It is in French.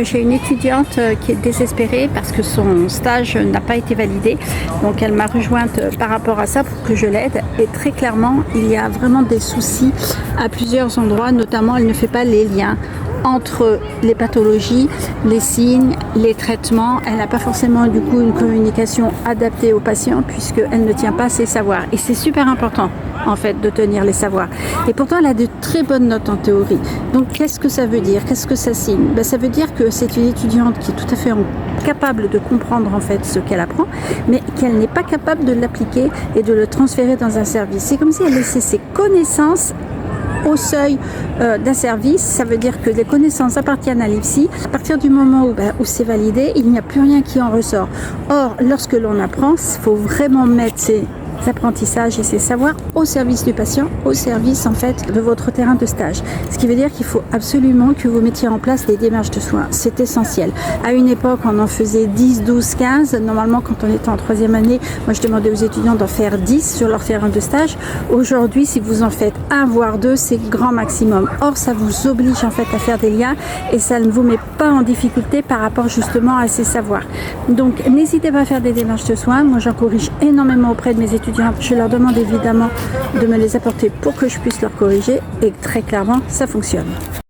J'ai une étudiante qui est désespérée parce que son stage n'a pas été validé. Donc elle m'a rejointe par rapport à ça pour que je l'aide. Et très clairement, il y a vraiment des soucis à plusieurs endroits. Notamment, elle ne fait pas les liens entre les pathologies, les signes, les traitements. Elle n'a pas forcément du coup une communication adaptée aux patients puisqu'elle ne tient pas ses savoirs. Et c'est super important en fait de tenir les savoirs. Et pourtant elle a de très bonnes notes en théorie. Donc qu'est-ce que ça veut dire? Qu'est-ce que ça signe? Ça veut dire que c'est une étudiante qui est tout à fait capable de comprendre en fait ce qu'elle apprend, mais qu'elle n'est pas capable de l'appliquer et de le transférer dans un service. C'est comme si elle laissait ses connaissances au seuil d'un service. Ça veut dire que les connaissances appartiennent à l'IFSI. À partir du moment où c'est validé, il n'y a plus rien qui en ressort. Or, lorsque l'on apprend, il faut vraiment mettre ses apprentissages et ses savoirs au service du patient, au service en fait de votre terrain de stage. Ce qui veut dire qu'il faut absolument que vous mettiez en place des démarches de soins. C'est essentiel. À une époque, on en faisait 10, 12, 15. Normalement, quand on était en troisième année, moi je demandais aux étudiants d'en faire 10 sur leur terrain de stage. Aujourd'hui, si vous en faites 1 voire 2, c'est grand maximum. Or, ça vous oblige en fait à faire des liens et ça ne vous met pas en difficulté par rapport justement à ces savoirs. Donc, n'hésitez pas à faire des démarches de soins. Moi, j'en corrige énormément auprès de mes étudiants. Je leur demande évidemment de me les apporter pour que je puisse leur corriger et très clairement, ça fonctionne.